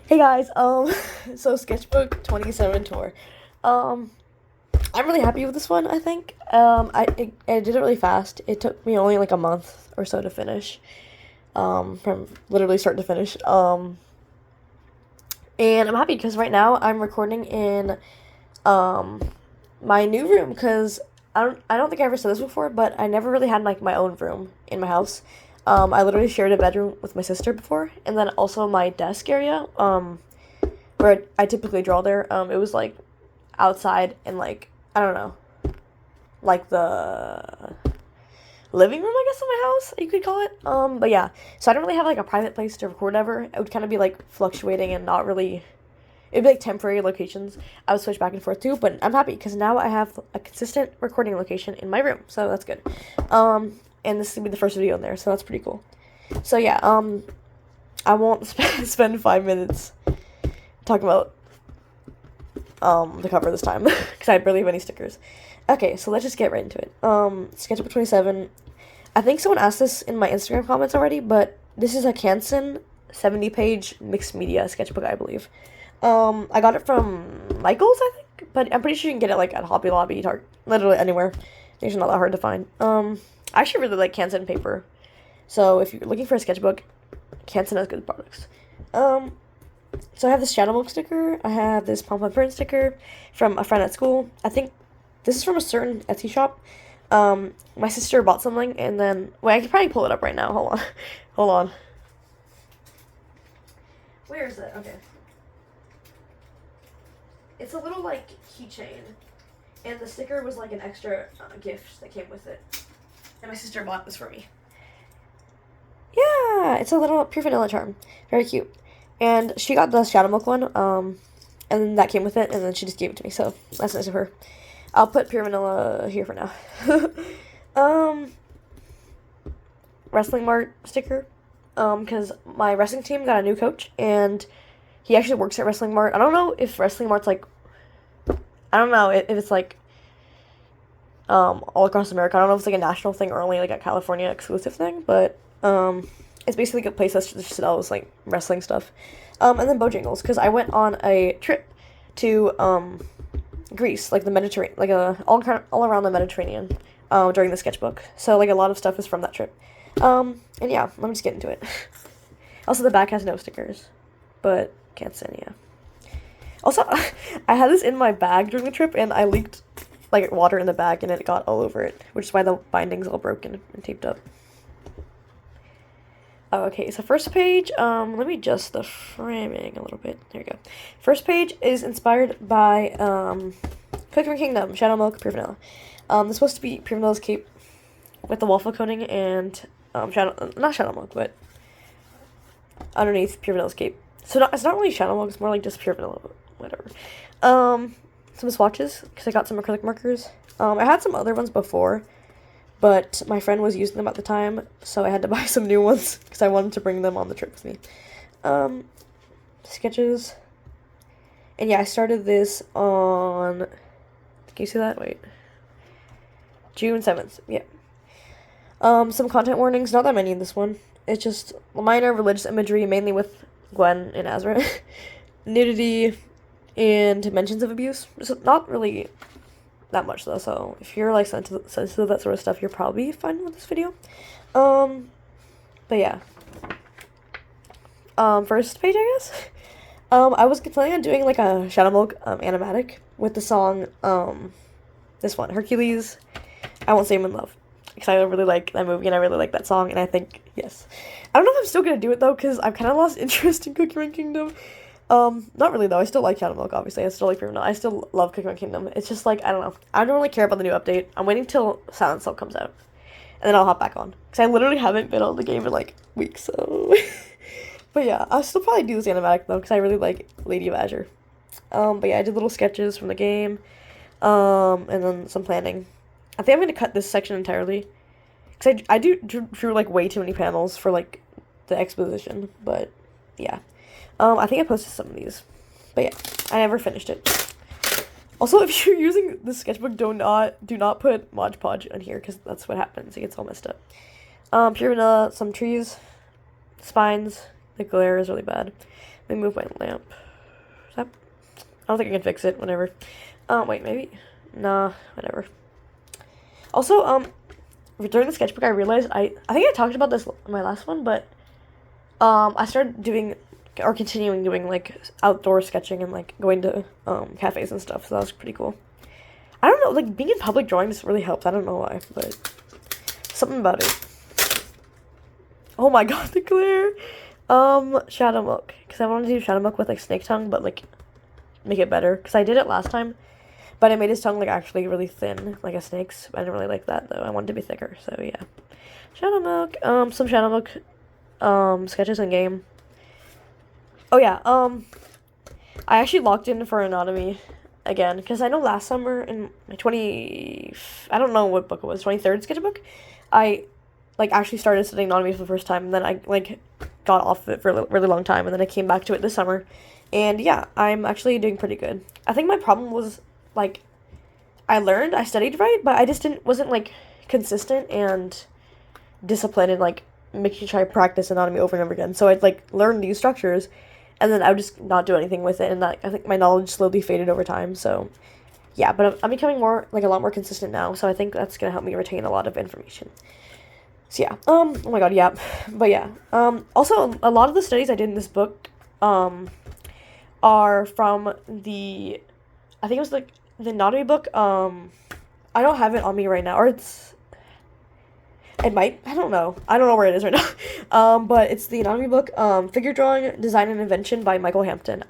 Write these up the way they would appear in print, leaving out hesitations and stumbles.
Hey guys, so Sketchbook 27 tour. Um, I'm really happy with this one, I think. I did it really fast. It took me only like a month or so to finish. From literally start to finish. And I'm happy because right now I'm recording in, um, my new room because I don't think I ever said this before, but I never really had like my own room in my house. I literally shared a bedroom with my sister before, and then also my desk area. Where I typically draw there. It was like outside and like I don't know, like the living room, I guess, in my house, you could call it. But yeah, so I don't really have like a private place to record ever. It would kind of be like fluctuating and not really. It'd be like temporary locations. I would switch back and forth too, but I'm happy because now I have a consistent recording location in my room, so that's good. And this is gonna be the first video in there, so that's pretty cool. So yeah, I won't spend 5 minutes talking about the cover this time because I barely have any stickers. Okay, so let's just get right into it. Sketchbook 27. I think someone asked this in my Instagram comments already, but this is a Canson 70-page mixed media sketchbook, I believe. I got it from Michael's, I think, but I'm pretty sure you can get it like at Hobby Lobby, Target, literally anywhere. It's not that hard to find. I actually really like Canson paper, so if you're looking for a sketchbook, Canson has good products. So I have this Shadow Milk sticker. I have this pom pom print sticker from a friend at school. I think this is from a certain Etsy shop. My sister bought something, and then wait, I could probably pull it up right now. Hold on, hold on. Where is it? Okay, it's a little like keychain, and the sticker was like an extra gift that came with it. And my sister bought this for me. Yeah, it's a little pure vanilla charm. Very cute. And she got the Shadow Milk one, and then that came with it, and then she just gave it to me, so that's nice of her. I'll put pure vanilla here for now. um, Wrestling Mart sticker, because my wrestling team got a new coach, and he actually works at Wrestling Mart. I don't know if Wrestling Mart's like, I don't know if it's like, all across America. I don't know if it's like a national thing or only like a California exclusive thing, but, it's basically a place that just sells like wrestling stuff. And then Bojangles, because I went on a trip to Greece, like the Mediterranean, like all around the Mediterranean, during the sketchbook. So like a lot of stuff is from that trip. And yeah, let me just get into it. Also, the back has no stickers, but can't send yeah. Also, I had this in my bag during the trip, and I leaked like water in the bag, and it got all over it, which is why the binding's all broken and taped up. Oh, okay, so first page, let me adjust the framing a little bit. There you go. First page is inspired by, Cooking Kingdom, Shadow Milk, Pure Vanilla. It's supposed to be Pure Vanilla's cape with the waffle coating and, not Shadow Milk, but underneath Pure Vanilla's cape. So it's not really Shadow Milk, it's more like just Pure Vanilla, whatever. Some swatches, because I got some acrylic markers. I had some other ones before, but my friend was using them at the time, so I had to buy some new ones because I wanted to bring them on the trip with me. Sketches. And yeah, I started this on, can you see that? Wait. June 7th, yeah. Some content warnings, not that many in this one. It's just minor religious imagery, mainly with Gwen and Azra. Nudity and mentions of abuse. So not really that much though, so if you're like sensitive to that sort of stuff, you're probably fine with this video. But yeah. First page, I guess. I was planning on doing like a Shadow Milk animatic with the song, this one, Hercules, I Won't Say I'm in Love. Because I really like that movie and I really like that song, and I think, yes. I don't know if I'm still gonna do it though, because I've kind of lost interest in Cookie Run Kingdom. Not really though. I still like Shadow Milk, obviously. I still like Pure Vanilla. I still love Cookie Run Kingdom. It's just like, I don't know. I don't really care about the new update. I'm waiting till Silent Soul comes out. And then I'll hop back on. Because I literally haven't been on the game in like weeks, so. But yeah, I'll still probably do this animatic though, because I really like Lady of Azure. But yeah, I did little sketches from the game. And then some planning. I think I'm going to cut this section entirely. Because I drew like way too many panels for like the exposition. But yeah. I think I posted some of these. But yeah, I never finished it. Also, if you're using the sketchbook, do not put Mod Podge on here, because that's what happens. It gets all messed up. Pure Vanilla, some trees, spines, The glare is really bad. Let me move my lamp. Is that... I don't think I can fix it. Whatever. Wait, maybe? Nah, whatever. Also, during the sketchbook, I realized I think I talked about this in my last one, but I started doing or continuing doing like outdoor sketching and like going to cafes and stuff. So that was pretty cool. I don't know, like being in public drawings really helps. I don't know why, but something about it. Oh my god, the glare. Shadow milk, because I wanted to do shadow milk with like snake tongue, but like make it better, because I did it last time, but I made his tongue like actually really thin, like a snake's. I didn't really like that though. I wanted to be thicker, so yeah. Shadow milk. Some shadow milk sketches in game. Oh yeah, I actually logged in for anatomy again, because I know last summer in my I don't know what book it was, 23rd sketchbook, I like actually started studying anatomy for the first time, and then I like got off of it for a really long time, and then I came back to it this summer, and yeah, I'm actually doing pretty good. I think my problem was like I studied right, but I just wasn't like consistent and disciplined and like making sure I practice anatomy over and over again. So I'd like learn these structures, and then I would just not do anything with it, and I think my knowledge slowly faded over time. So yeah, but I'm becoming more like a lot more consistent now, so I think that's gonna help me retain a lot of information. So yeah, oh my god, yeah, but yeah, also a lot of the studies I did in this book, are from I think it was like the anatomy book, I don't have it on me right now, or it might, I don't know where it is right now, but it's the anatomy book, Figure Drawing, Design and Invention by Michael Hampton.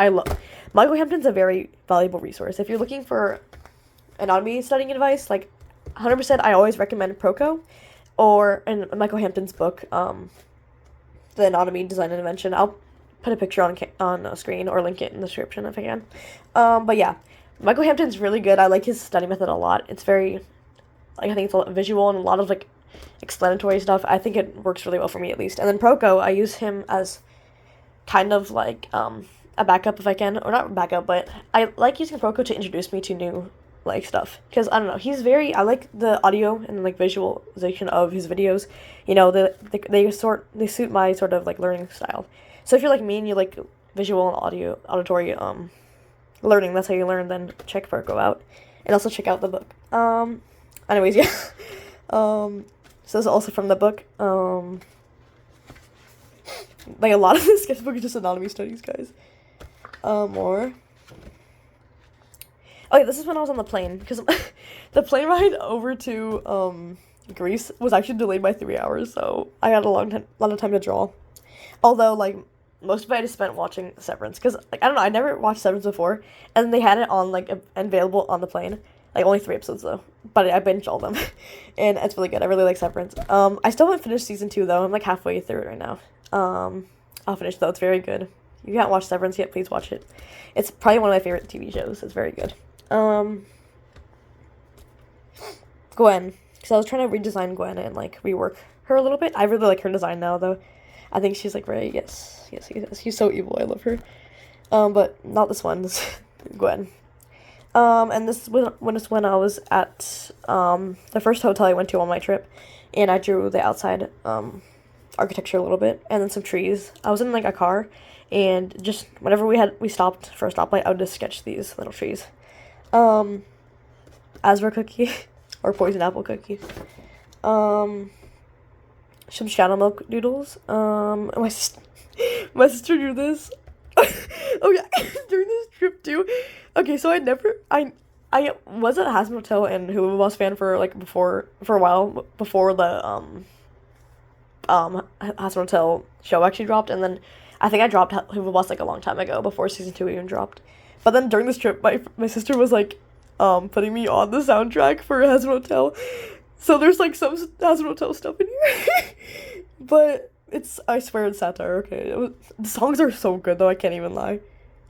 Michael Hampton's a very valuable resource. If you're looking for anatomy studying advice, like, 100% I always recommend Proco, or in Michael Hampton's book, The Anatomy, Design, and Invention. I'll put a picture on a screen or link it in the description if I can. But yeah, Michael Hampton's really good. I like his study method a lot. It's very, like, I think it's a lot visual and a lot of, like, explanatory stuff. I think it works really well for me, at least. And then Proco, I use him as kind of, like, a backup if I can. Or not backup, but I like using Proco to introduce me to new like stuff, because I don't know, I like the audio and like visualization of his videos, you know, they suit my sort of like learning style. So if you're like me and you like visual and auditory learning, that's how you learn, then check Virgo out, and also check out the book. Anyways, yeah. So this is also from the book. Like a lot of this sketchbook is just anatomy studies, guys. More. Oh yeah, this is when I was on the plane, because the plane ride over to Greece was actually delayed by 3 hours, so I had a lot of time to draw. Although, like, most of it I just spent watching Severance, because, like, I don't know, I never watched Severance before, and they had it on, like, available on the plane. Like, only 3 episodes, though, but I binged all of them, and it's really good. I really like Severance. I still haven't finished season 2, though. I'm, like, halfway through it right now. I'll finish, though. It's very good. If you haven't watched Severance yet, please watch it. It's probably one of my favorite TV shows. It's very good. Gwen, because I was trying to redesign Gwen and, like, rework her a little bit. I really like her design now, though. I think she's, like, very, yes, she's so evil. I love her. But not this one, this Gwen. And this was when I was at, the first hotel I went to on my trip, and I drew the outside, architecture a little bit, and then some trees. I was in, like, a car, and just whenever we stopped for a stoplight, I would just sketch these little trees. Asper cookie, or poison apple cookie. Some shadow milk doodles. My sister drew this. Oh yeah, during this trip too. Okay, so I was at Hasbro Hotel and Hulu Boss fan for a while before the Hasbro Hotel show actually dropped, and then I think I dropped Hulu Boss like a long time ago before season 2 even dropped. But then during this trip, my sister was like, putting me on the soundtrack for Hasbro Hotel. So there's like some Hasbro Hotel stuff in here. But I swear it's satire, okay? The songs are so good though, I can't even lie.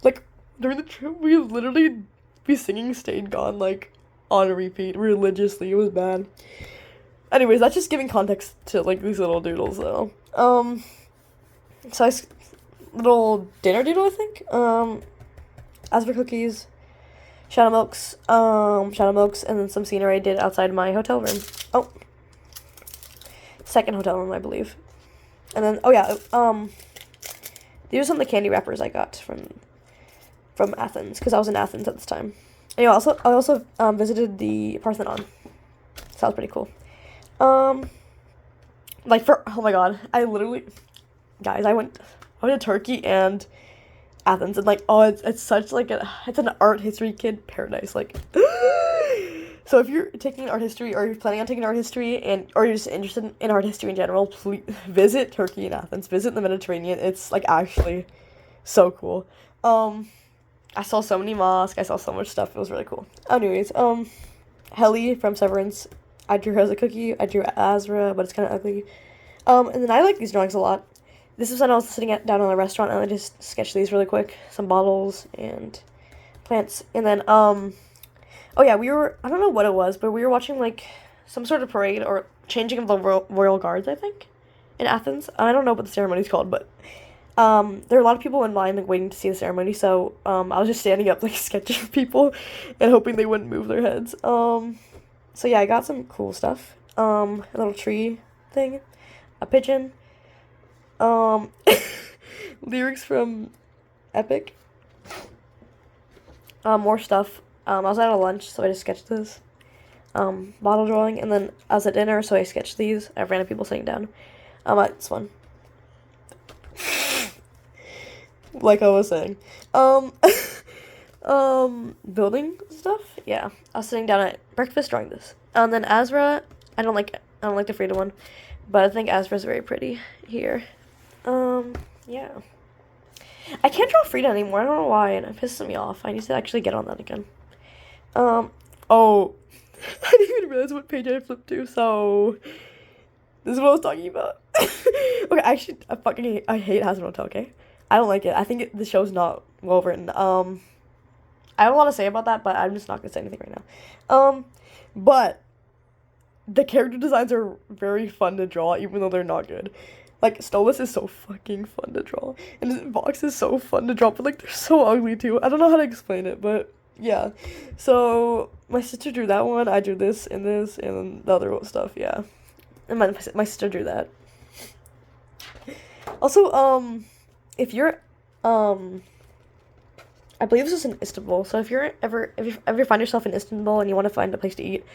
Like, during the trip, we would literally be singing Stayed Gone, like, on repeat, religiously. It was bad. Anyways, that's just giving context to, like, these little doodles, though. So little dinner doodle, I think? Asper cookies, shadow milks, and then some scenery I did outside my hotel room. Oh. Second hotel room, I believe. And then, oh yeah, These are some of the candy wrappers I got from Athens, because I was in Athens at this time. Anyway, I also visited the Parthenon. So that was pretty cool. Like, oh my god, guys, I went to Turkey and Athens, and like, oh, it's such like it's an art history kid paradise, like. So if you're taking art history, or you're planning on taking art history, or you're just interested in art history in general, please visit Turkey and Athens. Visit the Mediterranean. It's like actually so cool. I saw so many mosques. I saw so much stuff. It was really cool. Anyways, Helly from Severance. I drew her as a cookie. I drew Azra, but it's kind of ugly. And then I like these drawings a lot. This is when I was sitting down in a restaurant, and I just sketched these really quick. Some bottles and plants. And then, oh yeah, I don't know what it was, but we were watching, like, some sort of parade, or changing of the royal guards, I think, in Athens. I don't know what the ceremony's called, but, there are a lot of people in line, like, waiting to see the ceremony, so, I was just standing up, like, sketching people, and hoping they wouldn't move their heads. So yeah, I got some cool stuff. A little tree thing, a pigeon, lyrics from Epic, more stuff. I was at a lunch, so I just sketched this, bottle drawing, and then I was at dinner, so I sketched these. I have random people sitting down. It's fun. Like I was saying. Building stuff? Yeah. I was sitting down at breakfast drawing this. And then Azra, I don't like the Frida one, but I think Azra's very pretty here. Yeah. I can't draw Frida anymore. I don't know why, and it pisses me off. I need to actually get on that again. Oh, I didn't even realize what page I flipped to, so this is what I was talking about. Okay, actually, I hate Hazard Hotel, okay? I don't like it. I think the show's not well written. I don't want to say about that, but I'm just not going to say anything right now. But the character designs are very fun to draw, even though they're not good. Like, Stolas is so fucking fun to draw, and Vox is so fun to draw, but, like, they're so ugly, too. I don't know how to explain it, but yeah. So my sister drew that one, I drew this, and the other stuff, yeah. And my sister drew that. Also, if you're, I believe this is in Istanbul, so if you ever find yourself in Istanbul and you want to find a place to eat,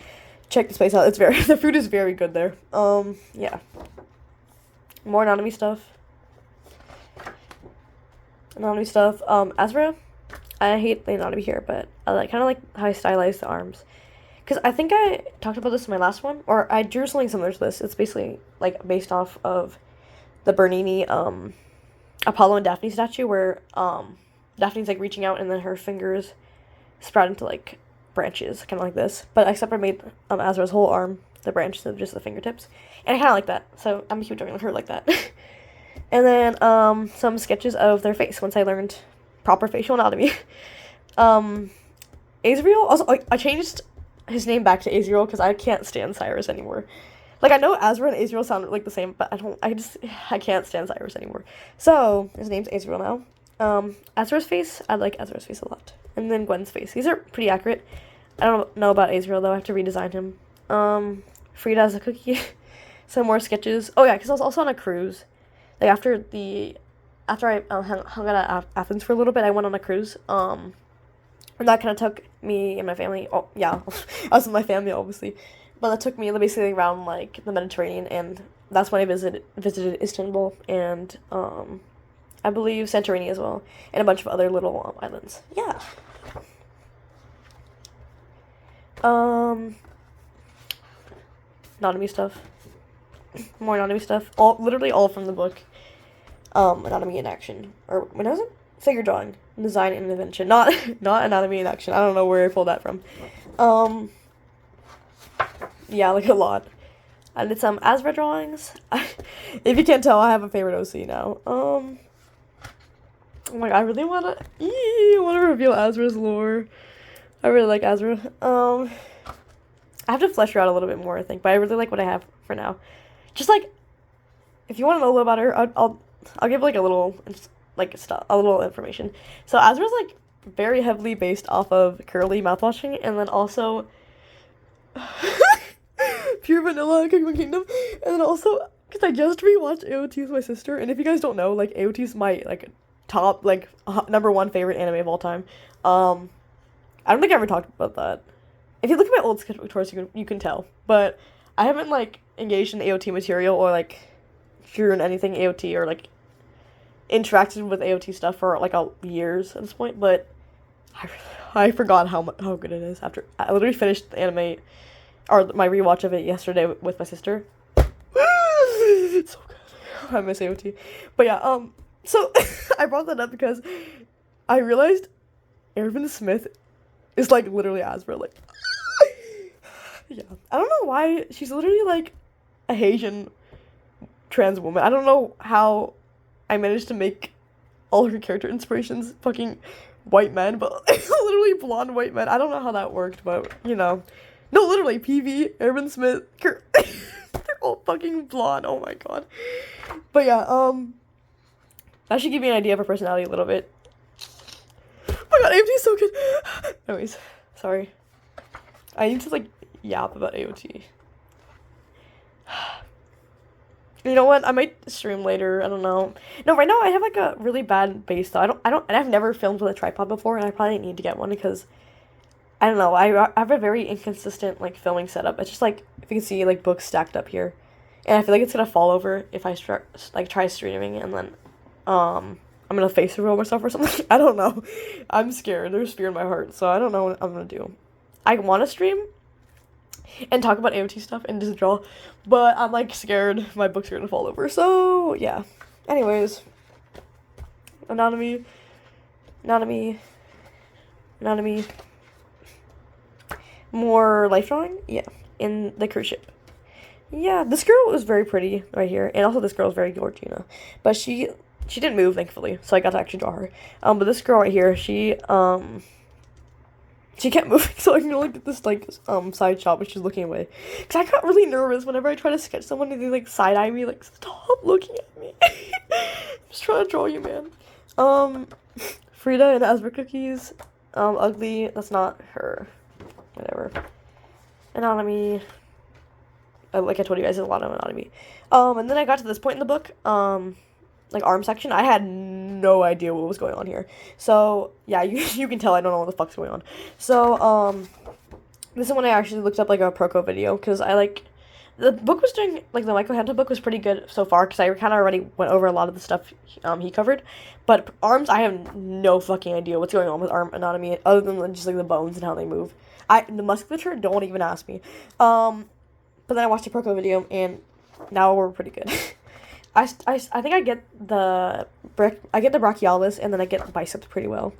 check this place out. The food is very good there. Yeah. More anatomy stuff. Azra, I hate the anatomy here, but I kind of like how I stylized the arms. Because I think I talked about this in my last one, or I drew something similar to this. It's basically, like, based off of the Bernini, Apollo and Daphne statue, where, Daphne's, like, reaching out, and then her fingers sprout into, like, branches, kind of like this. But except I made, Azra's whole arm the branches of just the fingertips. And I kind of like that, so I'm a huge drawing on her like that. And then, some sketches of their face, once I learned proper facial anatomy. Azriel, also, I changed his name back to Azriel because I can't stand Cyrus anymore. Like, I know Azra and Azriel sound, like, the same, but I can't stand Cyrus anymore. So, his name's Azriel now. Azra's face, I like Azra's face a lot. And then Gwen's face. These are pretty accurate. I don't know about Azriel, though. I have to redesign him. Frida as a cookie. Some more sketches. Oh, yeah, because I was also on a cruise. Like, after I hung out at Athens for a little bit, I went on a cruise. And that kind of took me and my family. Oh, yeah. I was with my family, obviously. But that took me basically around, like, the Mediterranean. And that's when I visited Istanbul. And, I believe Santorini as well. And a bunch of other little islands. Yeah. Anatomy stuff. More anatomy stuff. Literally all from the book. Anatomy in Action. Or, when was it? Figure drawing. Design and invention. Not anatomy in action. I don't know where I pulled that from. Yeah, like a lot. I did some Azra drawings. If you can't tell, I have a favorite OC now. Oh my god, I really wanna reveal Azra's lore. I really like Azra. I have to flesh her out a little bit more, I think, but I really like what I have for now. Just, like, if you want to know a little about her, I'll give, like, a little information. So Azra's, like, very heavily based off of Curly mouthwashing, and then also Pure Vanilla Cookie Kingdom, and then also because I just rewatched AOT with my sister, and if you guys don't know, like, AOT's my, like, top, like, number one favorite anime of all time. I don't think I ever talked about that. If you look at my old sketchbook tours, you can tell. But I haven't, like, engaged in AOT material or, like, drewn anything AOT or, like, interacted with AOT stuff for, like, years at this point. But I forgot how good it is after I literally finished the anime, or my rewatch of it yesterday with my sister. It's so good. I miss AOT. But yeah, so I brought that up because I realized Ervin Smith is, like, literally Asbro, like, yeah. I don't know why, she's literally, like, a Haitian trans woman. I don't know how I managed to make all her character inspirations fucking white men, but literally blonde white men. I don't know how that worked, but, you know. No, literally, PV, Ervin Smith, they're all fucking blonde, oh my god. But yeah, that should give you an idea of her personality a little bit. Oh my god, AOT is so good. Anyways, sorry. I need to, like, yap about AOT. You know what? I might stream later. I don't know. No, right now I have, like, a really bad base though. I've never filmed with a tripod before, and I probably need to get one because I don't know. I have a very inconsistent, like, filming setup. It's just, like, if you can see, like, books stacked up here, and I feel like it's gonna fall over if I try streaming, and then I'm gonna face reveal myself or something. I don't know. I'm scared. There's fear in my heart, so I don't know what I'm gonna do. I want to stream and talk about AOT stuff and just draw, but I'm, like, scared my books are gonna fall over. So yeah. Anyways, anatomy. More life drawing, yeah, in the cruise ship. Yeah, this girl was very pretty right here, and also this girl is very Georgina, but she didn't move, thankfully, so I got to actually draw her. But this girl right here, she kept moving, so I can only get this, like, side shot, but she's looking away. Because I got really nervous whenever I try to sketch someone and they, like, side-eye me, like, stop looking at me. I'm just trying to draw you, man. Frida and Asper cookies, ugly, that's not her. Whatever. Anatomy. Like I told you guys, there's a lot of anatomy. And then I got to this point in the book, like, arm section. I had no idea what was going on here. So, yeah, you can tell I don't know what the fuck's going on. So, this is when I actually looked up, like, a Proco video, because the book was doing, like, the Michael Hanta book was pretty good so far, because I kind of already went over a lot of the stuff he covered. But arms, I have no fucking idea what's going on with arm anatomy, other than just, like, the bones and how they move. The musculature, don't even ask me. But then I watched a Proco video, and now we're pretty good. I think I get the brachialis, and then I get the biceps pretty well.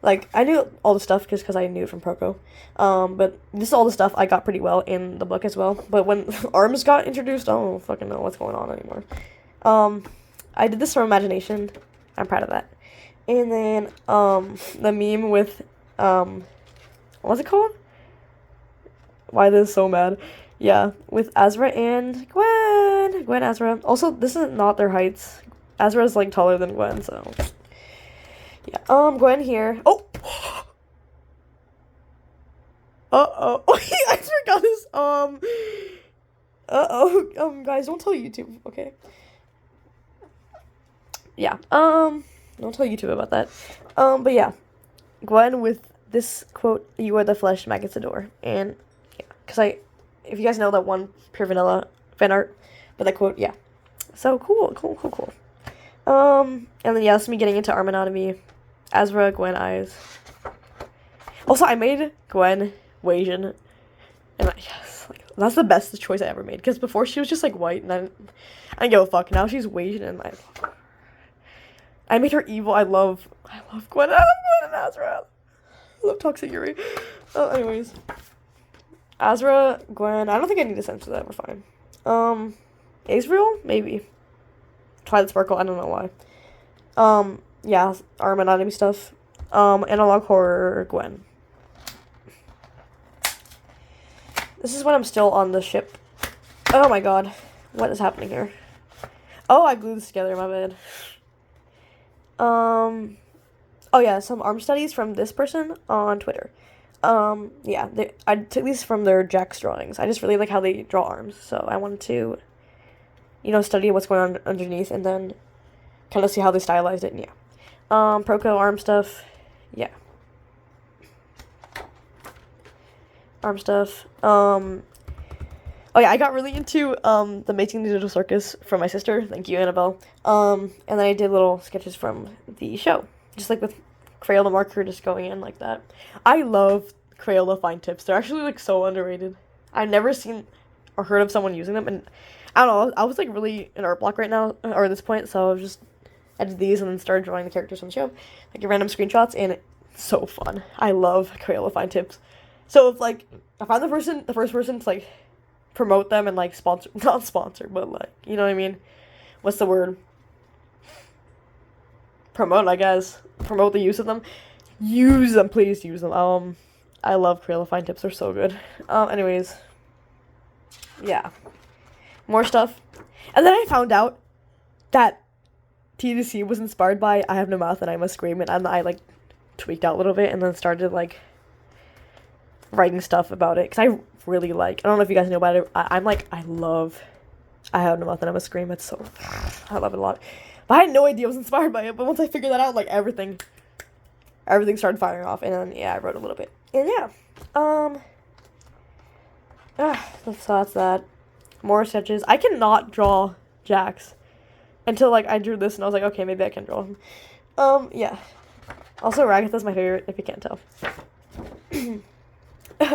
Like, I knew all the stuff just because I knew it from Proco. But this is all the stuff I got pretty well in the book as well. But when arms got introduced, I don't fucking know what's going on anymore. I did this from imagination. I'm proud of that. And then, the meme with, what's it called? Why this is so mad? Yeah, with Azra and Gwen Azra. Also, this is not their heights. Azra's, like, taller than Gwen, so yeah. Gwen here. Oh. Uh-oh. I forgot this. Guys, don't tell YouTube, okay? Yeah. Don't tell YouTube about that. But yeah, Gwen with this quote: "You are the flesh maggots adore," and yeah, because if you guys know that one Pure Vanilla fan art, but that quote, yeah. So cool. And then yeah, this is me getting into arm anatomy. Azra, Gwen eyes. Also, I made Gwen Asian, and yes, like, that's the best choice I ever made. Because before she was just, like, white, and I didn't give a fuck. Now she's Asian, and I made her evil. I love Gwen. I love Gwen and Azra. I love Toxic Yuri. Anyways. Azra, Gwen, I don't think I need to censor that, we're fine. Israel? Maybe. Twilight Sparkle, I don't know why. Yeah, arm anatomy stuff. Analog horror, Gwen. This is when I'm still on the ship. Oh my god. What is happening here? Oh, I glued this together, my bad. Oh yeah, some arm studies from this person on Twitter. Yeah, I took these from their Jack's drawings. I just really like how they draw arms, so I wanted to, study what's going on underneath and then kind of see how they stylized it, and yeah. Proco arm stuff. Yeah. Arm stuff. Oh yeah, I got really into the Making Digital Circus from my sister. Thank you, Annabelle. And then I did little sketches from the show, just like with Crayola marker, just going in like that. I love Crayola fine tips. They're actually like so underrated. I've never seen or heard of someone using them, and I don't know. I was like really in art block right now, or at this point, so I was just I did these and then started drawing the characters from the show, like random screenshots, and it's so fun. I love Crayola fine tips. So if like if I'm the first person to like promote them and like sponsor, not sponsor, but like, you know what I mean? What's the word? Promote, I guess. Promote the use of them. Use them, please use them. I love Crayola fine tips, they're so good. Anyways, yeah, more stuff. And then I found out that TDC was inspired by I Have No Mouth and I Must Scream, and I like tweaked out a little bit and then started like writing stuff about it, because I really like, I don't know if you guys know about it, I love I Have No Mouth and I Must Scream. It's so, I love it a lot. But I had no idea I was inspired by it, but once I figured that out, like everything started firing off, and then yeah, I wrote a little bit. And yeah, that's that. More sketches. I cannot draw Jax until like I drew this and I was like, okay, maybe I can draw him. Yeah. Also, Ragatha's my favorite, if you can't tell.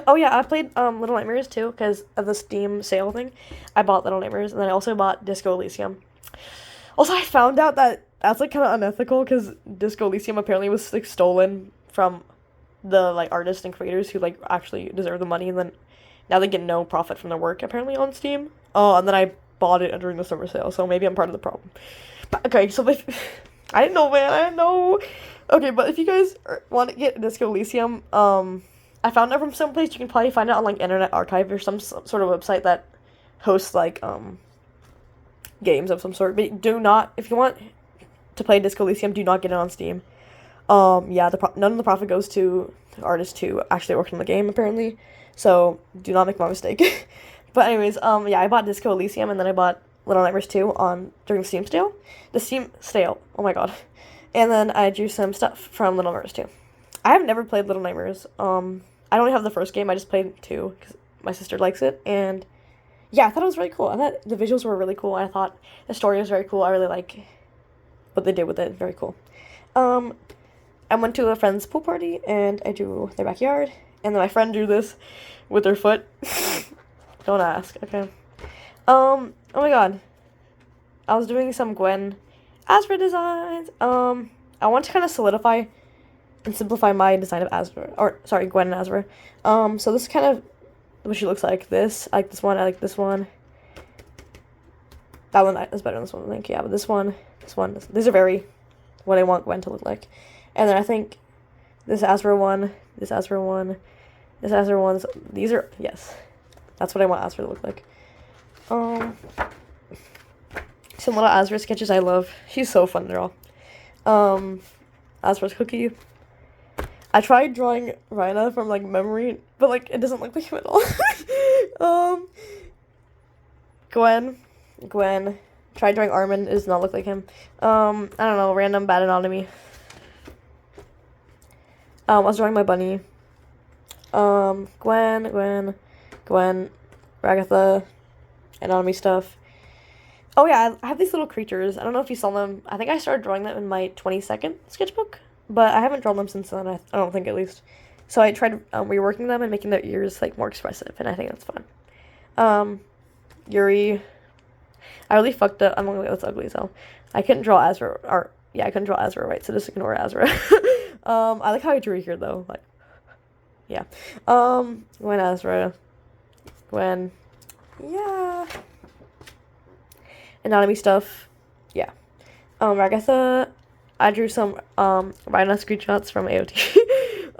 Oh yeah, I played Little Nightmares too, because of the Steam sale thing. I bought Little Nightmares, and then I also bought Disco Elysium. Also, I found out that that's like kind of unethical, because Disco Elysium apparently was like stolen from the like artists and creators who like actually deserve the money, and then now they get no profit from their work apparently on Steam. Oh, and then I bought it during the summer sale, so maybe I'm part of the problem. But, okay, so if I didn't know, man, I didn't know. Okay, but if you guys want to get Disco Elysium, I found it from someplace. You can probably find it on like Internet Archive or some sort of website that hosts like games of some sort. But do not, if you want to play Disco Elysium, do not get it on Steam. Yeah, none of the profit goes to the artists who actually worked on the game apparently. So do not make my mistake. But anyways, yeah, I bought Disco Elysium, and then I bought Little Nightmares 2 during the Steam sale. The Steam sale. Oh my god. And then I drew some stuff from Little Nightmares 2. I have never played Little Nightmares. I don't have the first game. I just played 2 because my sister likes it, and yeah, I thought it was really cool. I thought the visuals were really cool. I thought the story was very cool. I really like what they did with it. Very cool. I went to a friend's pool party, and I drew their backyard, and then my friend drew this with her foot. Don't ask. Okay. Oh my god. I was doing some Gwen Azra designs. I want to kind of solidify and simplify my design of Azra, or sorry, Gwen and Azra. So this is kind of what she looks like. I like this one, I like this one. That one is better than this one, I think. Yeah, but this one, these are very what I want Gwen to look like. And then I think this Azra one, this Azra one, this Azra one, these are, yes, that's what I want Azra to look like. Some little Azra sketches I love. She's so fun to draw. Azra's cookie. I tried drawing Rhina from like memory, but like it doesn't look like him at all. Gwen. Tried drawing Armin, it does not look like him. I don't know, random bad anatomy. I was drawing my bunny. Gwen, Ragatha, anatomy stuff. Oh yeah, I have these little creatures. I don't know if you saw them. I think I started drawing them in my 22nd sketchbook, but I haven't drawn them since then, I don't think, at least. So I tried reworking them and making their ears like more expressive, and I think that's fun. Yuri. I really fucked up. I'm gonna go with ugly, so I couldn't draw Azra, or yeah, I couldn't draw Azra right, so just ignore Azra. I like how I drew here though, like, yeah. Gwen, Azra, Gwen, yeah. Anatomy stuff, yeah. Ragatha, I drew some Rhina screenshots from AOT.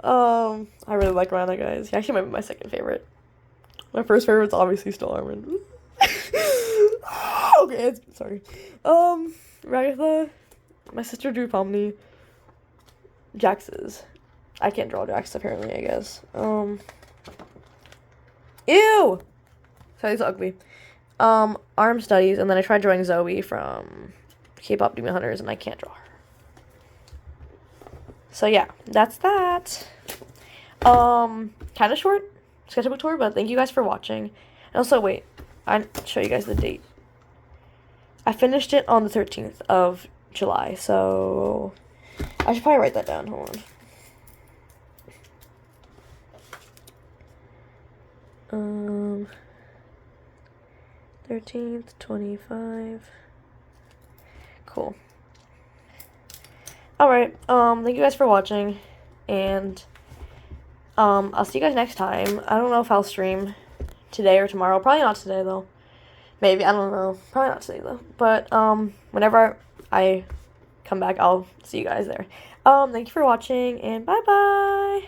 I really like Rhina, guys. He actually might be my second favorite. My first favorite's obviously still Armin. Okay, sorry. Ragatha, my sister drew Pomni. Jax's. I can't draw Jax apparently, I guess. Ew! Sorry, it's ugly. Arm studies, and then I tried drawing Zoe from K-pop Demon Hunters, and I can't draw her. So yeah, that's that. Kind of short sketchbook tour, but thank you guys for watching. And also, wait, I'll show you guys the date. I finished it on the 13th of July, so I should probably write that down. Hold on. 13th, 25. Cool. Alright, thank you guys for watching, and, I'll see you guys next time. I don't know if I'll stream today or tomorrow. Probably not today, though. Maybe, I don't know. Probably not today, though. But, whenever I come back, I'll see you guys there. Thank you for watching, and bye-bye!